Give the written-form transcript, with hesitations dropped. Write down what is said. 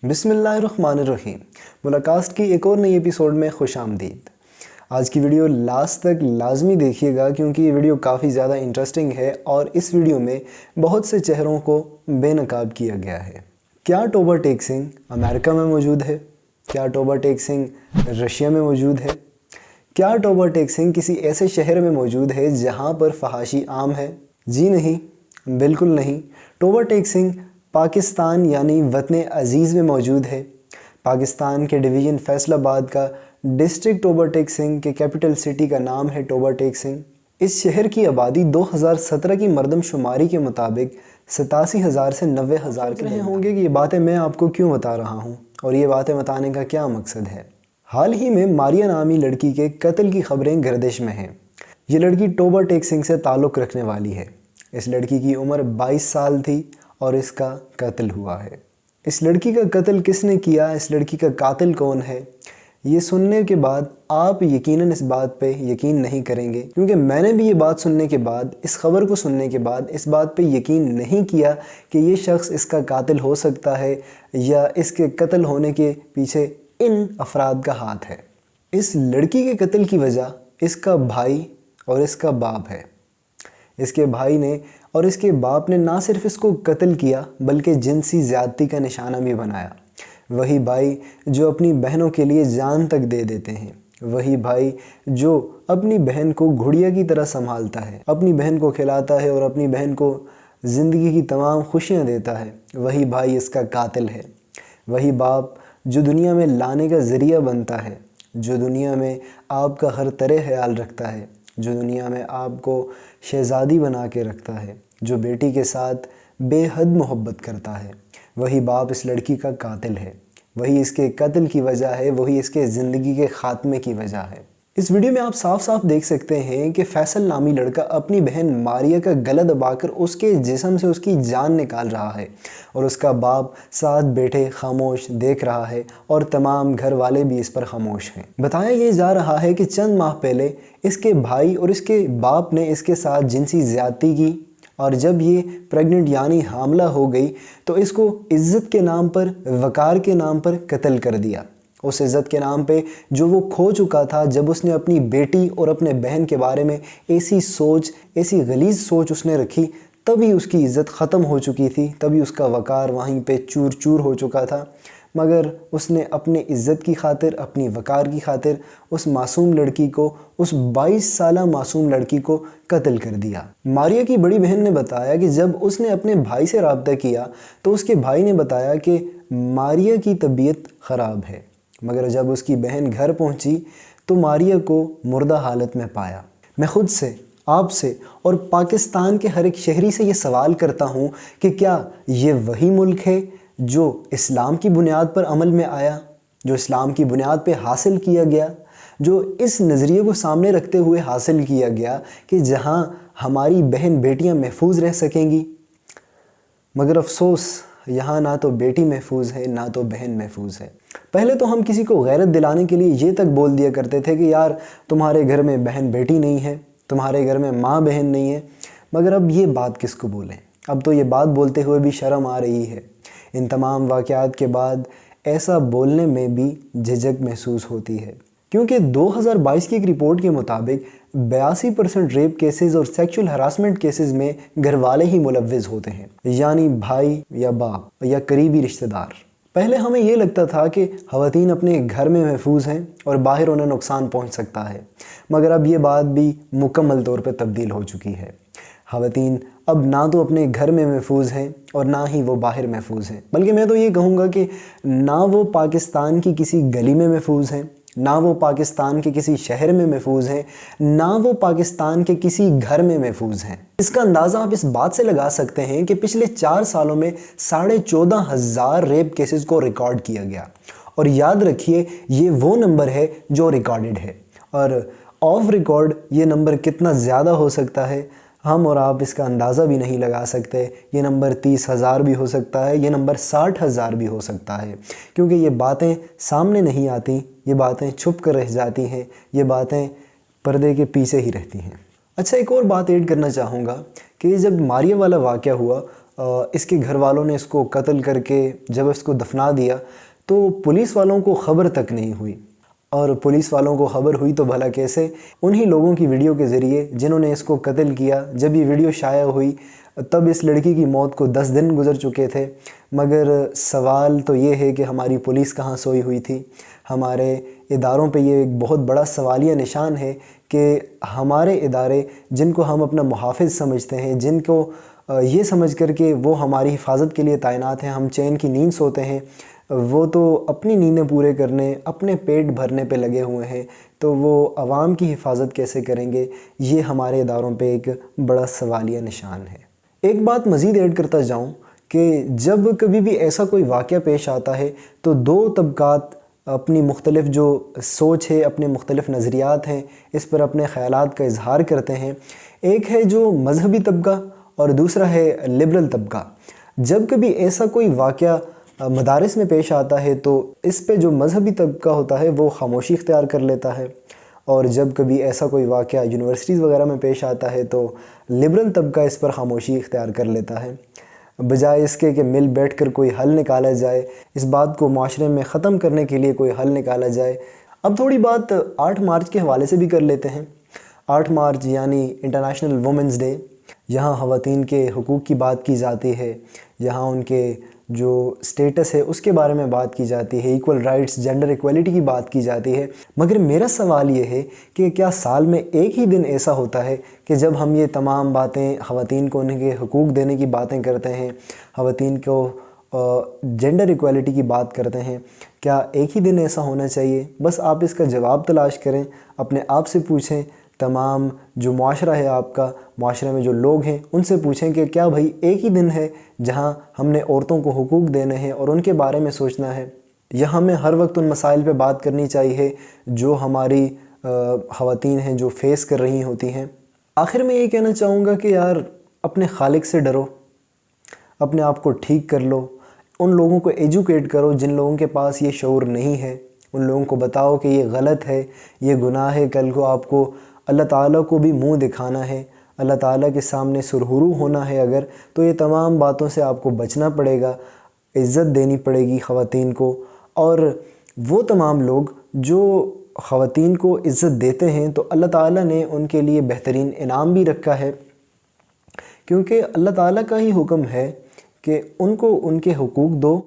बिस्मिल्लाहिर्रहमानिर्रहीम। मुलाकात की एक और नई एपिसोड में खुश आमदीद। आज की वीडियो लास्ट तक लाजमी देखिएगा क्योंकि ये वीडियो काफ़ी ज़्यादा इंटरेस्टिंग है और इस वीडियो में बहुत से चेहरों को बेनकाब किया गया है। क्या टोबा टेक सिंह अमेरिका में मौजूद है? क्या टोबा टेक सिंह रशिया में मौजूद है? क्या टोबा टेक सिंह किसी ऐसे शहर में मौजूद है जहाँ पर फहाशी आम है? जी नहीं, बिल्कुल नहीं। टोबा टेक सिंह पाकिस्तान यानी वतन अज़ीज़ में मौजूद है। पाकिस्तान के डिवीज़न फैसलाबाद का डिस्ट्रिक्ट टोबा टेक सिंह के कैपिटल सिटी का नाम है टोबा टेक सिंह। इस शहर की आबादी 2017 की मरदमशुमारी के मुताबिक 87,000 से 90,000 के रहे होंगे कि ये बातें मैं आपको क्यों बता रहा हूँ और ये बातें बताने का क्या मकसद है। हाल ही में मारिया नामी लड़की के कत्ल की खबरें गर्दिश में हैं। ये लड़की टोबा टेक सिंह से ताल्लुक़ रखने वाली है। इस लड़की की उम्र 22 साल थी और इसका कत्ल हुआ है। इस लड़की का कत्ल किसने किया, इस लड़की का कातिल कौन है, ये सुनने के बाद आप यकीनन इस बात पे यकीन नहीं करेंगे क्योंकि मैंने भी ये बात सुनने के बाद, इस खबर को सुनने के बाद इस बात पे यकीन नहीं किया कि ये शख्स इसका कातिल हो सकता है या इसके कत्ल होने के पीछे इन अफराद का हाथ है। इस लड़की के कत्ल की वजह इसका भाई और इसका बाप है। इसके भाई ने और इसके बाप ने ना सिर्फ इसको कत्ल किया बल्कि जिनसी ज़्यादती का निशाना भी बनाया। वही भाई जो अपनी बहनों के लिए जान तक दे देते हैं, वही भाई जो अपनी बहन को गुड़िया की तरह संभालता है, अपनी बहन को खिलाता है और अपनी बहन को ज़िंदगी की तमाम खुशियाँ देता है, वही भाई इसका कातिल है। वही बाप जो दुनिया में लाने का ज़रिया बनता है, जो दुनिया में आपका हर तरह ख्याल रखता है, जो दुनिया में आपको शहज़ादी बना के रखता है, जो बेटी के साथ बेहद मोहब्बत करता है, वही बाप इस लड़की का कातिल है। वही इसके कत्ल की वजह है, वही इसके ज़िंदगी के ख़ात्मे की वजह है। इस वीडियो में आप साफ साफ देख सकते हैं कि फैसल नामी लड़का अपनी बहन मारिया का गला दबाकर उसके जिस्म से उसकी जान निकाल रहा है और उसका बाप साथ बैठे खामोश देख रहा है और तमाम घर वाले भी इस पर खामोश हैं। बताया ये जा रहा है कि चंद माह पहले इसके भाई और इसके बाप ने इसके साथ जिनसी ज़्यादती की और जब ये प्रेग्नेंट यानी हामला हो गई तो इसको इज़्ज़त के नाम पर, वक़ार के नाम पर कत्ल कर दिया। उस इज़्ज़त के नाम पे जो वो खो चुका था जब उसने अपनी बेटी और अपने बहन के बारे में ऐसी सोच, ऐसी गलीज़ सोच उसने रखी, तभी उसकी इज़्ज़त ख़त्म हो चुकी थी, तभी उसका वक़ार वहीं पे चूर चूर हो चुका था। मगर उसने अपने इज़्ज़त की खातिर, अपनी वक़ार की खातिर उस मासूम लड़की को, उस 22 साला मासूम लड़की को कत्ल कर दिया। मारिया की बड़ी बहन ने बताया कि जब उसने अपने भाई से रब्ता किया तो उसके भाई ने बताया कि मारिया की तबीयत ख़राब है, मगर जब उसकी बहन घर पहुंची तो मारिया को मुर्दा हालत में पाया। मैं ख़ुद से, आपसे और पाकिस्तान के हर एक शहरी से ये सवाल करता हूँ कि क्या ये वही मुल्क है जो इस्लाम की बुनियाद पर अमल में आया, जो इस्लाम की बुनियाद पे हासिल किया गया, जो इस नज़रिए को सामने रखते हुए हासिल किया गया कि जहाँ हमारी बहन बेटियाँ महफूज रह सकेंगी। मगर अफसोस यहाँ ना तो बेटी महफूज है ना तो बहन महफूज है। पहले तो हम किसी को गैरत दिलाने के लिए ये तक बोल दिया करते थे कि यार तुम्हारे घर में बहन बेटी नहीं है, तुम्हारे घर में माँ बहन नहीं है, मगर अब ये बात किसको बोलें। अब तो ये बात बोलते हुए भी शर्म आ रही है। इन तमाम वाक़यात के बाद ऐसा बोलने में भी झिझक महसूस होती है क्योंकि 2022 की एक रिपोर्ट के मुताबिक 82% रेप केसेस और सेक्सुअल हरासमेंट केसेस में घर वाले ही मुलव्विज़ होते हैं, यानी भाई या बाप या करीबी रिश्तेदार। पहले हमें ये लगता था कि ख़वातीन अपने घर में महफूज हैं और बाहर उन्हें नुकसान पहुंच सकता है, मगर अब ये बात भी मुकम्मल तौर पर तब्दील हो चुकी है। ख़वातीन अब ना तो अपने घर में महफूज हैं और ना ही वो बाहर महफूज हैं, बल्कि मैं तो ये कहूँगा कि ना वो पाकिस्तान की किसी गली में महफूज हैं, ना वो पाकिस्तान के किसी शहर में महफूज हैं, ना वो पाकिस्तान के किसी घर में महफूज हैं। इसका अंदाज़ा आप इस बात से लगा सकते हैं कि पिछले 4 सालों में 14,500 रेप केसेस को रिकॉर्ड किया गया और याद रखिए ये वो नंबर है जो रिकॉर्डेड है और ऑफ रिकॉर्ड ये नंबर कितना ज़्यादा हो सकता है हम और आप इसका अंदाज़ा भी नहीं लगा सकते। ये नंबर 30,000 भी हो सकता है, ये नंबर 60,000 भी हो सकता है, क्योंकि ये बातें सामने नहीं आती, ये बातें छुप कर रह जाती हैं, ये बातें पर्दे के पीछे ही रहती हैं। अच्छा, एक और बात ऐड करना चाहूँगा कि जब मारिया वाला वाक़या हुआ اس کے گھر والوں نے اس کو قتل کر کے جب اس کو دفنا دیا تو پولیس والوں کو خبر تک نہیں ہوئی، اور پولیس والوں کو خبر ہوئی تو بھلا کیسے، انہی لوگوں کی ویڈیو کے ذریعے جنہوں نے اس کو قتل کیا۔ جب یہ ویڈیو شائع ہوئی تب اس لڑکی کی موت کو 10 دن گزر چکے تھے، مگر سوال تو یہ ہے کہ ہماری پولیس کہاں سوئی ہوئی تھی۔ ہمارے اداروں پہ یہ ایک بہت بڑا سوالیہ نشان ہے کہ ہمارے ادارے جن کو ہم اپنا محافظ سمجھتے ہیں، جن کو یہ سمجھ کر کہ وہ ہماری حفاظت کے لیے تعینات ہیں، ہم چین کی نیند سوتے ہیں، وہ تو اپنی نیندیں پورے کرنے، اپنے پیٹ بھرنے پہ لگے ہوئے ہیں، تو وہ عوام کی حفاظت کیسے کریں گے؟ یہ ہمارے اداروں پہ ایک بڑا سوالیہ نشان ہے۔ ایک بات مزید ایڈ کرتا جاؤں کہ جب کبھی بھی ایسا کوئی واقعہ پیش آتا ہے تو دو طبقات اپنی مختلف جو سوچ ہے، اپنے مختلف نظریات ہیں، اس پر اپنے خیالات کا اظہار کرتے ہیں۔ ایک ہے جو مذہبی طبقہ اور دوسرا ہے لبرل طبقہ۔ جب کبھی ایسا کوئی واقعہ مدارس میں پیش آتا ہے تو اس پہ جو مذہبی طبقہ ہوتا ہے وہ خاموشی اختیار کر لیتا ہے، اور جب کبھی ایسا کوئی واقعہ یونیورسٹیز وغیرہ میں پیش آتا ہے تو لبرل طبقہ اس پر خاموشی اختیار کر لیتا ہے، بجائے اس کے کہ مل بیٹھ کر کوئی حل نکالا جائے، اس بات کو معاشرے میں ختم کرنے کے لیے کوئی حل نکالا جائے۔ اب تھوڑی بات 8 مارچ کے حوالے سے بھی کر لیتے ہیں۔ 8 مارچ یعنی انٹرنیشنل وومنز ڈے، یہاں خواتین کے حقوق کی بات کی جاتی ہے، یہاں ان کے جو سٹیٹس ہے اس کے بارے میں بات کی جاتی ہے، ایکول رائٹس، جنڈر ایکویلٹی کی بات کی جاتی ہے۔ مگر میرا سوال یہ ہے کہ کیا سال میں ایک ہی دن ایسا ہوتا ہے کہ جب ہم یہ تمام باتیں، خواتین کو ان کے حقوق دینے کی باتیں کرتے ہیں، خواتین کو جنڈر ایکویلٹی کی بات کرتے ہیں، کیا ایک ہی دن ایسا ہونا چاہیے؟ بس آپ اس کا جواب تلاش کریں، اپنے آپ سے پوچھیں، تمام جو معاشرہ ہے آپ کا، معاشرے میں جو لوگ ہیں ان سے پوچھیں کہ کیا بھائی ایک ہی دن ہے جہاں ہم نے عورتوں کو حقوق دینے ہیں اور ان کے بارے میں سوچنا ہے، یا ہمیں ہر وقت ان مسائل پہ بات کرنی چاہیے جو ہماری خواتین ہیں جو فیس کر رہی ہوتی ہیں۔ آخر میں یہ کہنا چاہوں گا کہ یار اپنے خالق سے ڈرو، اپنے آپ کو ٹھیک کر لو، ان لوگوں کو ایجوکیٹ کرو جن لوگوں کے پاس یہ شعور نہیں ہے، ان لوگوں کو بتاؤ کہ یہ غلط ہے، یہ گناہ ہے، کل کو آپ کو اللہ تعالیٰ کو بھی منہ دکھانا ہے، اللہ تعالیٰ کے سامنے سرخرو ہونا ہے اگر، تو یہ تمام باتوں سے آپ کو بچنا پڑے گا، عزت دینی پڑے گی خواتین کو۔ اور وہ تمام لوگ جو خواتین کو عزت دیتے ہیں تو اللہ تعالیٰ نے ان کے لیے بہترین انعام بھی رکھا ہے، کیونکہ اللہ تعالیٰ کا ہی حکم ہے کہ ان کو ان کے حقوق دو